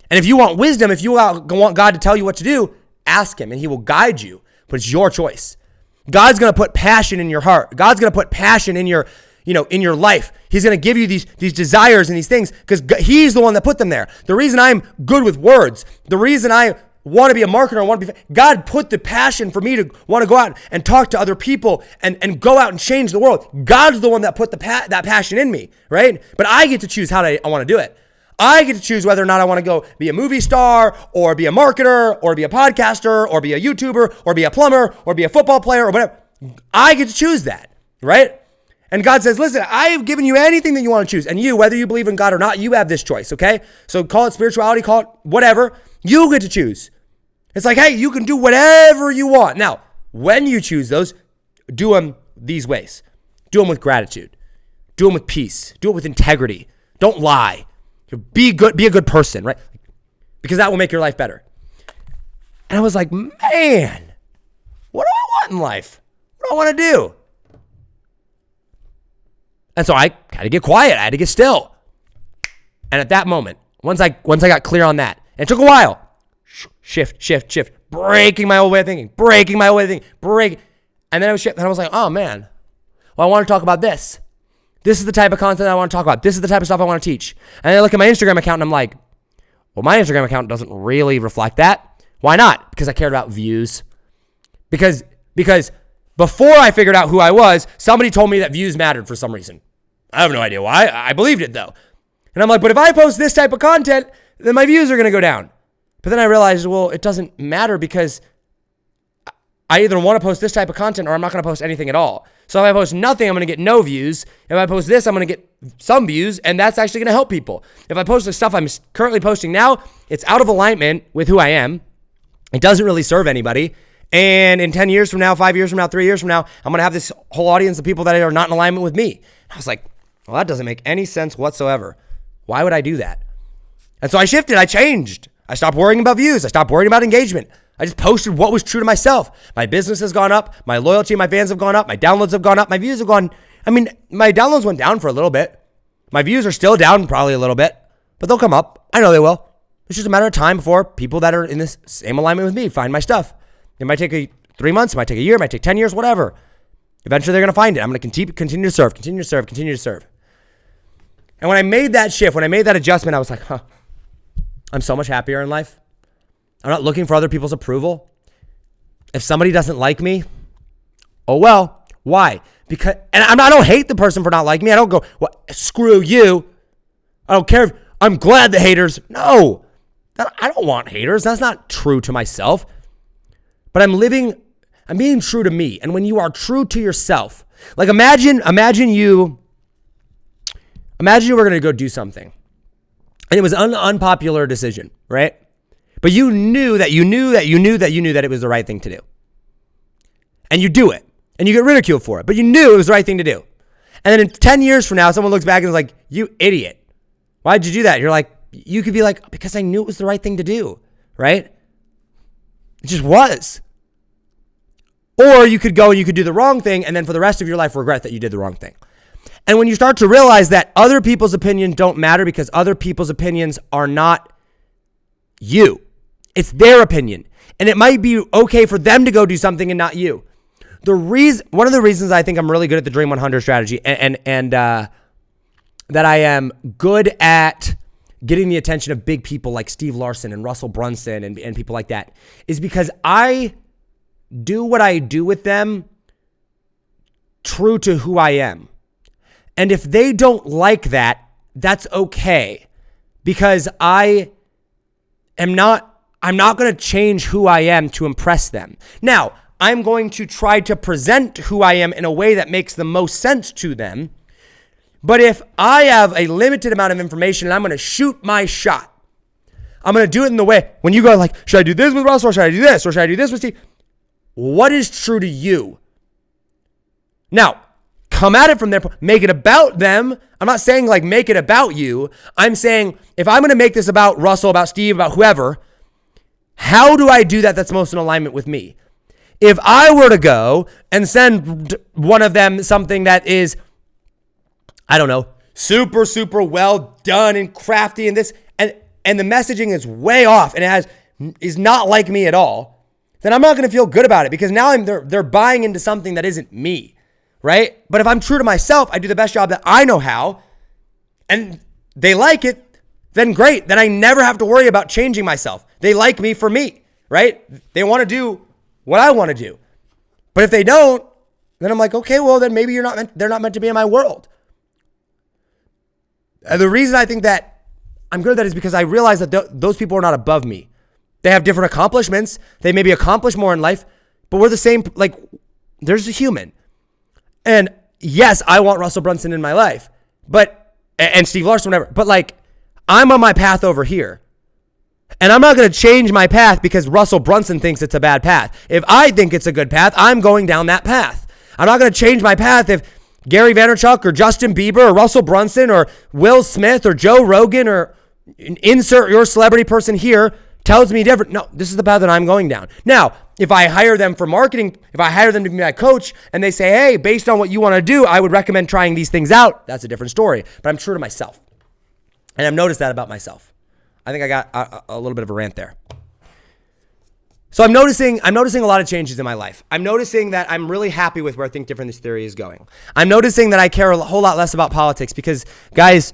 And if you want wisdom, if you want God to tell you what to do, ask him and he will guide you, but it's your choice. God's going to put passion in your heart. God's going to put passion in your, in your life. He's going to give you these desires and these things because he's the one that put them there. The reason I'm good with words, the reason I want to be a marketer, God put the passion for me to want to go out and talk to other people and go out and change the world. God's the one that put that passion in me, right? But I get to choose how I want to do it. I get to choose whether or not I want to go be a movie star or be a marketer or be a podcaster or be a YouTuber or be a plumber or be a football player or whatever. I get to choose that, right? And God says, listen, I have given you anything that you want to choose. And you, whether you believe in God or not, you have this choice, okay? So call it spirituality, call it whatever. You get to choose. It's like, hey, you can do whatever you want. Now, when you choose those, do them these ways. Do them with gratitude. Do them with peace. Do it with integrity. Don't lie. Be good. Be a good person, right? Because that will make your life better. And I was like, man, what do I want in life? What do I want to do? And so I had to get quiet. I had to get still. And at that moment, once I got clear on that, and it took a while, shift, breaking my old way of thinking, And then I was shift, and I was like, oh man, well, I want to talk about this. This is the type of content I want to talk about. This is the type of stuff I want to teach. And I look at my Instagram account and I'm like, well, my Instagram account doesn't really reflect that. Why not? Because I cared about views. Because before I figured out who I was, somebody told me that views mattered for some reason. I have no idea why. I believed it though. And I'm like, but if I post this type of content, then my views are going to go down. But then I realized, well, it doesn't matter because I either want to post this type of content or I'm not going to post anything at all. So if I post nothing, I'm going to get no views. If I post this, I'm going to get some views, and that's actually going to help people. If I post the stuff I'm currently posting now, it's out of alignment with who I am. It doesn't really serve anybody. And in 10 years from now, 5 years from now, 3 years from now, I'm going to have this whole audience of people that are not in alignment with me. I was like, well, that doesn't make any sense whatsoever. Why would I do that? And so I shifted. I changed. I stopped worrying about views. I stopped worrying about engagement. I just posted what was true to myself. My business has gone up. My loyalty, my fans have gone up. My downloads have gone up. My views have gone. My downloads went down for a little bit. My views are still down probably a little bit, but they'll come up. I know they will. It's just a matter of time before people that are in this same alignment with me find my stuff. It might take 3 months. It might take a year. It might take 10 years, whatever. Eventually they're going to find it. I'm going to continue to serve. And when I made that shift, when I made that adjustment, I was like, I'm so much happier in life. I'm not looking for other people's approval. If somebody doesn't like me, oh well. Why? Because, and I don't hate the person for not liking me. I don't go, well, screw you. I don't care. I'm glad the haters. No, I don't want haters. That's not true to myself. But I'm being true to me. And when you are true to yourself, like imagine you were going to go do something. And it was an unpopular decision, right? But you knew that it was the right thing to do. And you do it. And you get ridiculed for it. But you knew it was the right thing to do. And then in 10 years from now, someone looks back and is like, you idiot. Why'd you do that? You're like, you could be like, because I knew it was the right thing to do, right? It just was. Or you could go and you could do the wrong thing and then for the rest of your life regret that you did the wrong thing. And when you start to realize that other people's opinions don't matter because other people's opinions are not you. It's their opinion. And it might be okay for them to go do something and not you. One of the reasons I think I'm really good at the Dream 100 strategy and that I am good at getting the attention of big people like Steve Larson and Russell Brunson and people like that is because I do what I do with them true to who I am. And if they don't like that, that's okay because I'm not going to change who I am to impress them. Now, I'm going to try to present who I am in a way that makes the most sense to them. But if I have a limited amount of information and I'm going to shoot my shot, I'm going to do it in the way when you go like, should I do this with Russell or should I do this or should I do this with Steve? What is true to you? Now, come at it from there. Make it about them. I'm not saying like make it about you. I'm saying if I'm going to make this about Russell, about Steve, about whoever, how do I do that that's most in alignment with me? If I were to go and send one of them something that is, I don't know, super, super well done and crafty and this, and the messaging is way off and is not like me at all, then I'm not going to feel good about it because now they're buying into something that isn't me, right? But if I'm true to myself, I do the best job that I know how, and they like it, then great. Then I never have to worry about changing myself. They like me for me, right? They want to do what I want to do. But if they don't, then I'm like, okay, well, then maybe they're not meant to be in my world. And the reason I think that I'm good at that is because I realize that those people are not above me. They have different accomplishments. They maybe accomplish more in life, but we're the same. Like, there's a human. And yes, I want Russell Brunson in my life, and Steve Larson, whatever. But like, I'm on my path over here. And I'm not going to change my path because Russell Brunson thinks it's a bad path. If I think it's a good path, I'm going down that path. I'm not going to change my path if Gary Vaynerchuk or Justin Bieber or Russell Brunson or Will Smith or Joe Rogan or insert your celebrity person here tells me different. No, this is the path that I'm going down. Now, if I hire them for marketing, if I hire them to be my coach and they say, hey, based on what you want to do, I would recommend trying these things out. That's a different story. But I'm true to myself. And I've noticed that about myself. I think I got a little bit of a rant there. So I'm noticing a lot of changes in my life. I'm noticing that I'm really happy with where I think Different This Theory is going. I'm noticing that I care a whole lot less about politics because, guys,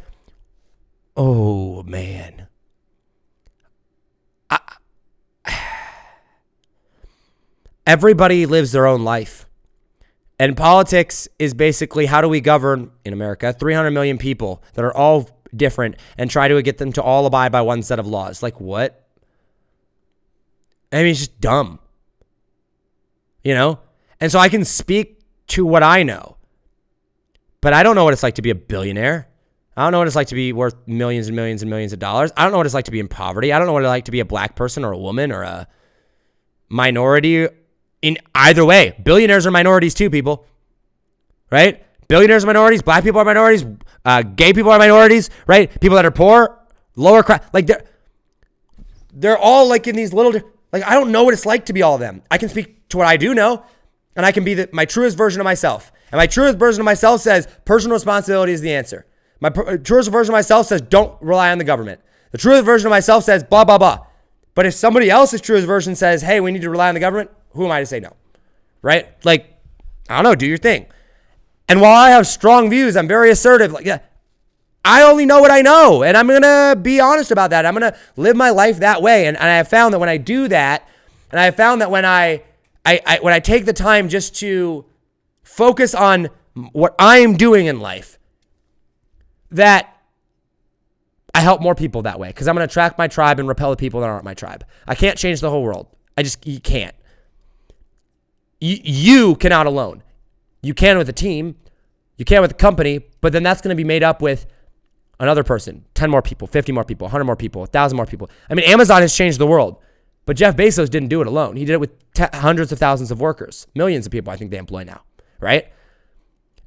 oh man. Everybody lives their own life. And politics is basically how do we govern, in America, 300 million people that are all different and try to get them to all abide by one set of laws. Like what? I mean, it's just dumb. You know? And so I can speak to what I know. But I don't know what it's like to be a billionaire. I don't know what it's like to be worth millions and millions and millions of dollars. I don't know what it's like to be in poverty. I don't know what it's like to be a black person or a woman or a minority in either way. Billionaires are minorities too, people. Right? Billionaires are minorities. Black people are minorities. Gay people are minorities, right? People that are poor, lower class, like they're all like in these little, like I don't know what it's like to be all of them. I can speak to what I do know, and I can be my truest version of myself. And my truest version of myself says personal responsibility is the answer. My truest version of myself says don't rely on the government. The truest version of myself says blah, blah, blah. But if somebody else's truest version says, hey, we need to rely on the government, who am I to say no? Right? Like, I don't know, do your thing. And while I have strong views, I'm very assertive. Like, yeah, I only know what I know, and I'm going to be honest about that. I'm going to live my life that way. And I have found that when I do that, and I have found that when I take the time just to focus on what I'm doing in life, that I help more people that way because I'm going to attract my tribe and repel the people that aren't my tribe. I can't change the whole world. You can't. You cannot alone. You can with a team, you can with a company, but then that's going to be made up with another person, 10 more people, 50 more people, 100 more people, 1,000 more people. I mean, Amazon has changed the world, but Jeff Bezos didn't do it alone. He did it with hundreds of thousands of workers, millions of people I think they employ now, right?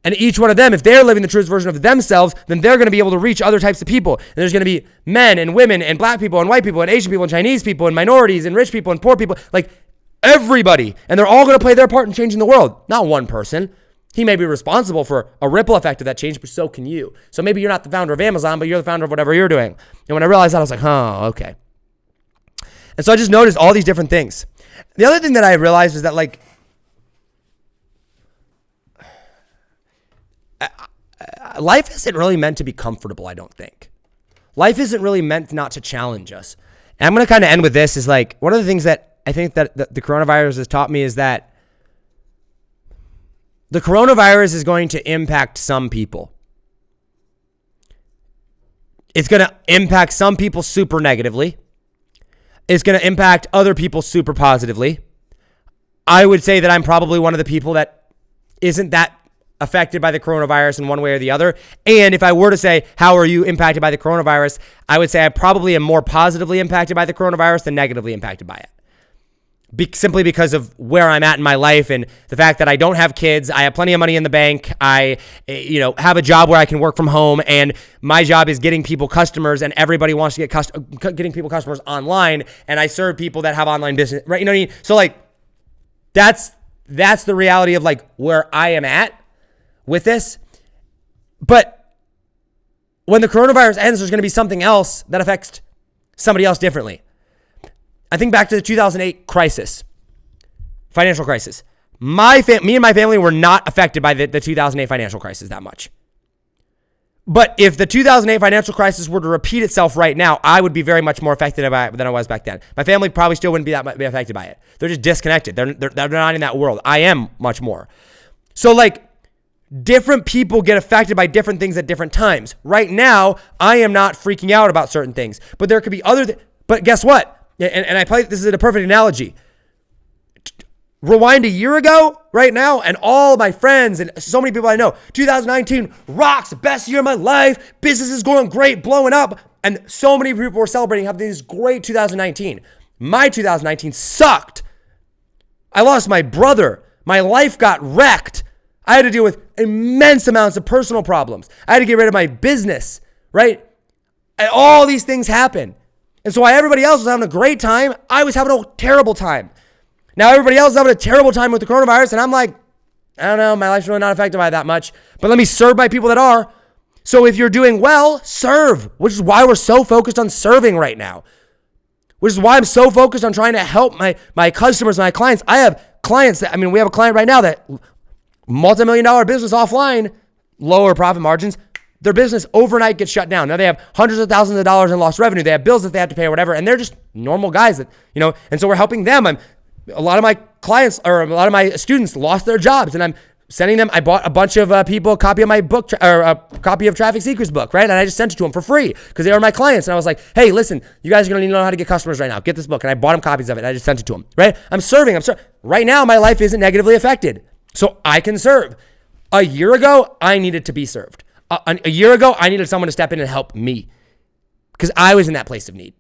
And each one of them, if they're living the truest version of themselves, then they're going to be able to reach other types of people. And there's going to be men and women and black people and white people and Asian people and Chinese people and minorities and rich people and poor people, like everybody. And they're all going to play their part in changing the world, not one person. He may be responsible for a ripple effect of that change, but so can you. So maybe you're not the founder of Amazon, but you're the founder of whatever you're doing. And when I realized that, I was like, oh, okay. And so I just noticed all these different things. The other thing that I realized is that, like, life isn't really meant to be comfortable, I don't think. Life isn't really meant not to challenge us. And I'm going to kind of end with this is like, one of the things that I think that the coronavirus has taught me is that the coronavirus is going to impact some people. It's going to impact some people super negatively. It's going to impact other people super positively. I would say that I'm probably one of the people that isn't that affected by the coronavirus in one way or the other. And if I were to say, how are you impacted by the coronavirus? I would say I probably am more positively impacted by the coronavirus than negatively impacted by it. Simply because of where I'm at in my life and the fact that I don't have kids. I have plenty of money in the bank. I, have a job where I can work from home, and my job is getting people customers, and everybody wants to get getting people customers online, and I serve people that have online business, right? You know what I mean? So like, that's the reality of like where I am at with this. But when the coronavirus ends, there's going to be something else that affects somebody else differently. I think back to the 2008 crisis, financial crisis. Me and my family were not affected by the 2008 financial crisis that much. But if the 2008 financial crisis were to repeat itself right now, I would be very much more affected by it than I was back then. My family probably still wouldn't be affected by it. They're just disconnected. They're not in that world. I am much more. So like, different people get affected by different things at different times. Right now, I am not freaking out about certain things, but there could be other but guess what? And I play, this is a perfect analogy. rewind a year ago right now, and all my friends and so many people I know, 2019 rocks, best year of my life, business is going great, blowing up. And so many people were celebrating having this great 2019. My 2019 sucked. I lost my brother. My life got wrecked. I had to deal with immense amounts of personal problems. I had to get rid of my business, right? And all these things happen. And so while everybody else was having a great time, I was having a terrible time. Now everybody else is having a terrible time with the coronavirus, and I'm like, I don't know, my life's really not affected by it that much, but let me serve my people that are. So if you're doing well, serve, which is why we're so focused on serving right now, which is why I'm so focused on trying to help my customers, my clients. I have clients we have a client right now that multi-million-dollar business offline, lower profit margins, their business overnight gets shut down. Now they have hundreds of thousands of dollars in lost revenue. They have bills that they have to pay or whatever, and they're just normal guys that, and so we're helping them. A lot of my clients or a lot of my students lost their jobs, and I'm sending them. I bought a bunch of people a copy of my book or a copy of Traffic Secrets book, right? And I just sent it to them for free because they were my clients. And I was like, hey, listen, you guys are going to need to know how to get customers right now. Get this book. And I bought them copies of it. And I just sent it to them, right? I'm serving. Right now, my life isn't negatively affected. So I can serve. A year ago, I needed to be served. A year ago, I needed someone to step in and help me because I was in that place of need.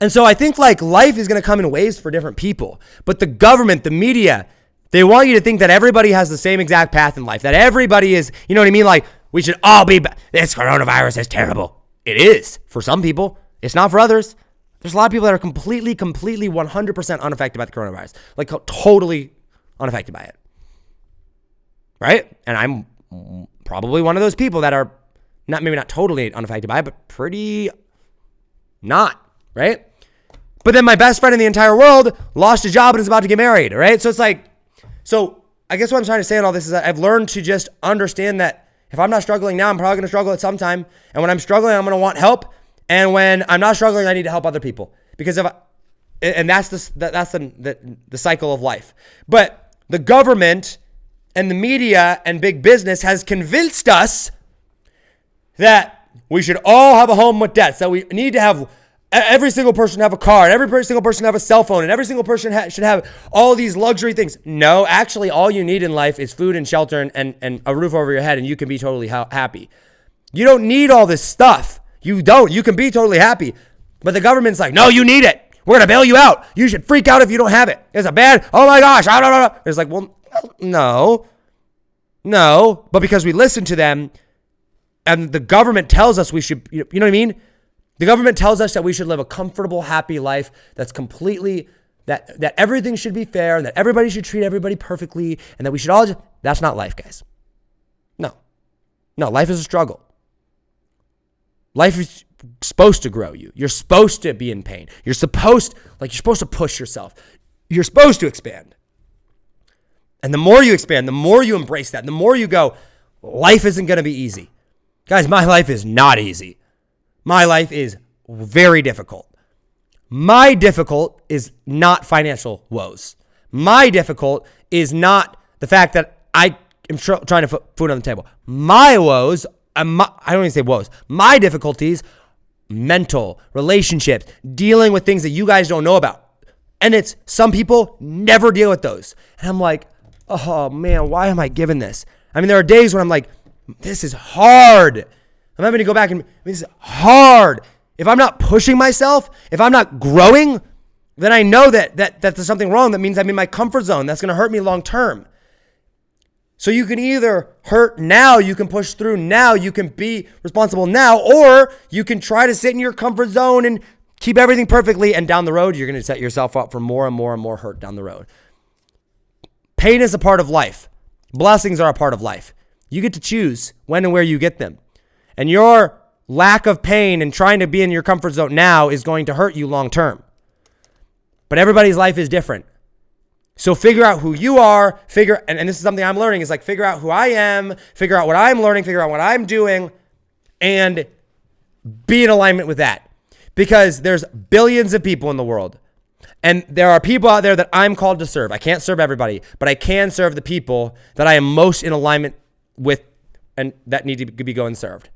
And so I think life is going to come in waves for different people. But the government, the media, they want you to think that everybody has the same exact path in life, that everybody is, you know what I mean? We should all be, this coronavirus is terrible. It is for some people. It's not for others. There's a lot of people that are completely 100% unaffected by the coronavirus, totally unaffected by it, right? And I'm probably one of those people that are maybe not totally unaffected by it, but pretty not, right? But then my best friend in the entire world lost a job and is about to get married, right? So it's so I guess what I'm trying to say in all this is that I've learned to just understand that if I'm not struggling now, I'm probably going to struggle at some time. And when I'm struggling, I'm going to want help. And when I'm not struggling, I need to help other people because that's the cycle of life. But the government and the media and big business has convinced us that we should all have a home with debts, that we need to have every single person have a car, and every single person have a cell phone, and every single person should have all these luxury things. No, actually, all you need in life is food and shelter and a roof over your head, and you can be totally happy. You don't need all this stuff. You don't. You can be totally happy. But the government's like, no, you need it. We're going to bail you out. You should freak out if you don't have it. It's a bad, oh my gosh. It's like, well, no. But because we listen to them, and the government tells us we should, you know what I mean? The government tells us that we should live a comfortable, happy life that's completely, that everything should be fair and that everybody should treat everybody perfectly and that we should all just, that's not life, guys. No, life is a struggle. Life is supposed to grow you. You're supposed to be in pain. You're supposed to push yourself. You're supposed to expand. And the more you expand, the more you embrace that, the more you go, life isn't going to be easy. Guys, my life is not easy. My life is very difficult. My difficult is not financial woes. My difficult is not the fact that I am trying to put food on the table. My woes, I don't even say woes. My difficulties, mental, relationships, dealing with things that you guys don't know about. And it's some people never deal with those. And I'm like, oh man, why am I given this? I mean, there are days when I'm like, this is hard. I'm having to go back and this is hard. If I'm not pushing myself, if I'm not growing, then I know that there's something wrong. That means I'm in my comfort zone. That's going to hurt me long term. So you can either hurt now, you can push through now, you can be responsible now, or you can try to sit in your comfort zone and keep everything perfectly. And down the road, you're going to set yourself up for more and more and more hurt down the road. Pain is a part of life. Blessings are a part of life. You get to choose when and where you get them. And your lack of pain and trying to be in your comfort zone now is going to hurt you long term. But everybody's life is different. So figure out who you are, and this is something I'm learning, is figure out who I am, figure out what I'm learning, figure out what I'm doing, and be in alignment with that. Because there's billions of people in the world. And there are people out there that I'm called to serve. I can't serve everybody, but I can serve the people that I am most in alignment with and that need to be going served.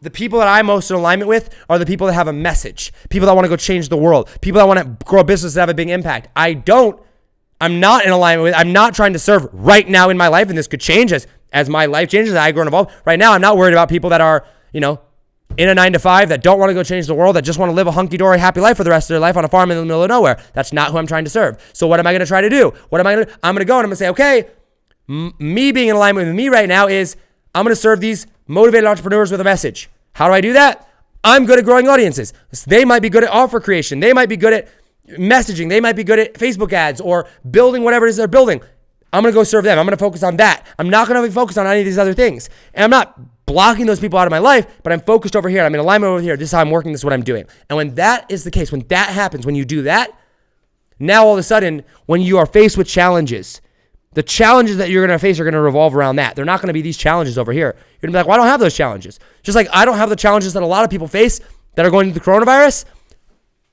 The people that I'm most in alignment with are the people that have a message, people that want to go change the world, people that want to grow a business that have a big impact. I don't I'm not in alignment with, I'm not trying to serve right now in my life, and this could change as my life changes, as I grow and evolve. Right now, I'm not worried about people that are, in a 9-to-5, that don't want to go change the world, that just want to live a hunky-dory happy life for the rest of their life on a farm in the middle of nowhere. That's not who I'm trying to serve. So what am I going to try to do? I'm going to go and I'm going to say, okay, me being in alignment with me right now is I'm going to serve these motivated entrepreneurs with a message. How do I do that? I'm good at growing audiences. They might be good at offer creation. They might be good at messaging. They might be good at Facebook ads or building whatever it is they're building. I'm going to go serve them. I'm going to focus on that. I'm not going to be focused on any of these other things. And I'm not blocking those people out of my life, but I'm focused over here. I'm in alignment over here. This is how I'm working. This is what I'm doing. And when that is the case, when that happens, when you do that, now all of a sudden, when you are faced with challenges, the challenges that you're going to face are going to revolve around that. They're not going to be these challenges over here. You're going to be like, well, I don't have those challenges. Just like I don't have the challenges that a lot of people face that are going through the coronavirus.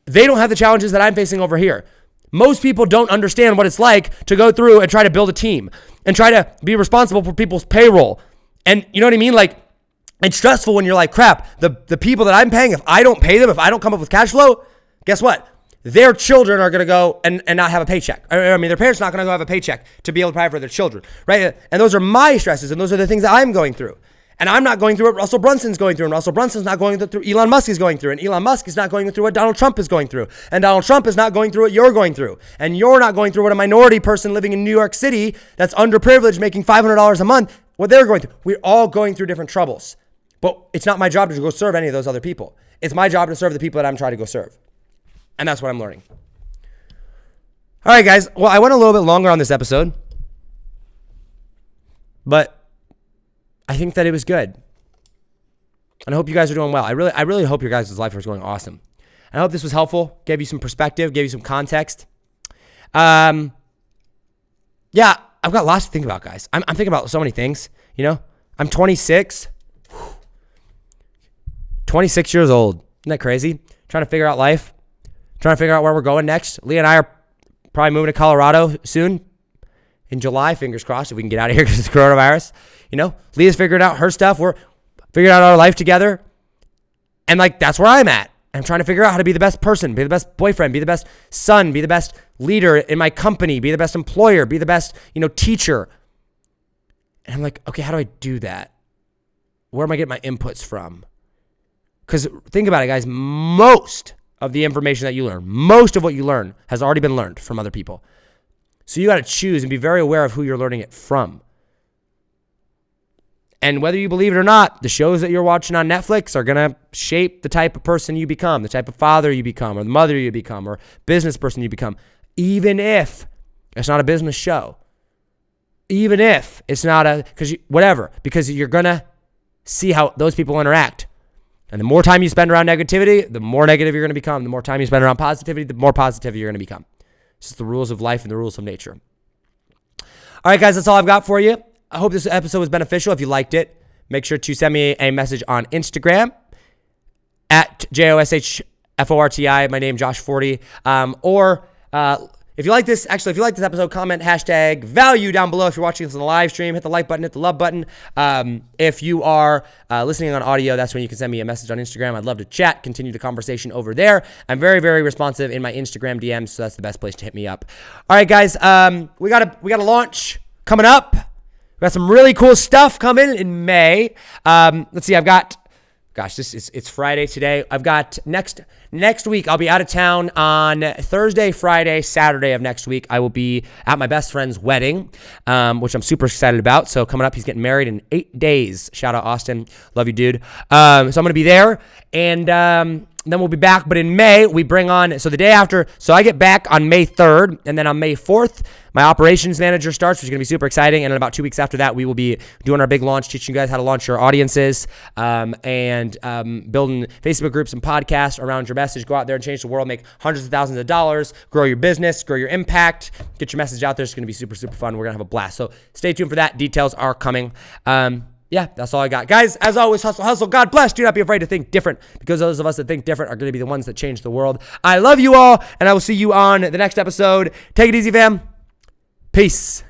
They don't have the challenges that I'm facing over here. Most people don't understand what it's like to go through and try to build a team and try to be responsible for people's payroll. And you know what I mean? Like, it's stressful when you're like, crap, the people that I'm paying, if I don't pay them, if I don't come up with cash flow, guess what? Their children are going to go and not have a paycheck. I mean, their parents are not going to go have a paycheck to be able to provide for their children, right? And those are my stresses, and those are the things that I'm going through. And I'm not going through what Russell Brunson's going through, and Russell Brunson's not going through Elon Musk is going through, and Elon Musk is not going through what Donald Trump is going through, and Donald Trump is not going through what you're going through, and you're not going through what a minority person living in New York City that's underprivileged making $500 a month, what they're going through. We're all going through different troubles. But it's not my job to go serve any of those other people. It's my job to serve the people that I'm trying to go serve. And that's what I'm learning. All right, guys. Well, I went a little bit longer on this episode, but I think that it was good. And I hope you guys are doing well. I really hope your guys' life is going awesome. And I hope this was helpful, gave you some perspective, gave you some context. Yeah, I've got lots to think about, guys. I'm thinking about so many things, I'm 26. 26 years old. Isn't that crazy? Trying to figure out life. Trying to figure out where we're going next. Leah and I are probably moving to Colorado soon. In July, fingers crossed, if we can get out of here because it's coronavirus. Leah's figured out her stuff. We're figuring out our life together. And that's where I'm at. I'm trying to figure out how to be the best person, be the best boyfriend, be the best son, be the best leader in my company, be the best employer, be the best, teacher. And I'm like, okay, how do I do that? Where am I getting my inputs from? Because think about it, guys. Most of the information that you learn, most of what you learn has already been learned from other people. So you got to choose and be very aware of who you're learning it from. And whether you believe it or not, the shows that you're watching on Netflix are going to shape the type of person you become, the type of father you become, or the mother you become, or business person you become, even if it's not a business show. Even if it's not because you're going to see how those people interact. And the more time you spend around negativity, the more negative you're going to become. The more time you spend around positivity, the more positive you're going to become. It's just the rules of life and the rules of nature. All right, guys, that's all I've got for you. I hope this episode was beneficial. If you liked it, make sure to send me a message on Instagram at JOSHFORTI. My name, Josh Forti. If you like this episode, comment hashtag value down below. If you're watching this on the live stream, hit the like button, hit the love button. If you are listening on audio, that's when you can send me a message on Instagram. I'd love to chat, continue the conversation over there. I'm very, very responsive in my Instagram DMs, so that's the best place to hit me up. All right, guys, we got a launch coming up. We got some really cool stuff coming in May. Let's see, it's Friday today. I've got next week, I'll be out of town on Thursday, Friday, Saturday of next week. I will be at my best friend's wedding, which I'm super excited about. So coming up, he's getting married in 8 days. Shout out Austin. Love you, dude. So I'm going to be there, and then we'll be back. But in May, we bring on, so the day after, so I get back on May 3rd, and then on May 4th, my operations manager starts, which is going to be super exciting. And in about 2 weeks after that, we will be doing our big launch, teaching you guys how to launch your audiences, and building Facebook groups and podcasts around your message. Go out there and change the world, make hundreds of thousands of dollars, grow your business, grow your impact, get your message out there. It's going to be super, super fun. We're going to have a blast. So stay tuned for that. Details are coming. Yeah, that's all I got. Guys, as always, hustle, hustle. God bless. Do not be afraid to think different, because those of us that think different are going to be the ones that change the world. I love you all, and I will see you on the next episode. Take it easy, fam. Peace.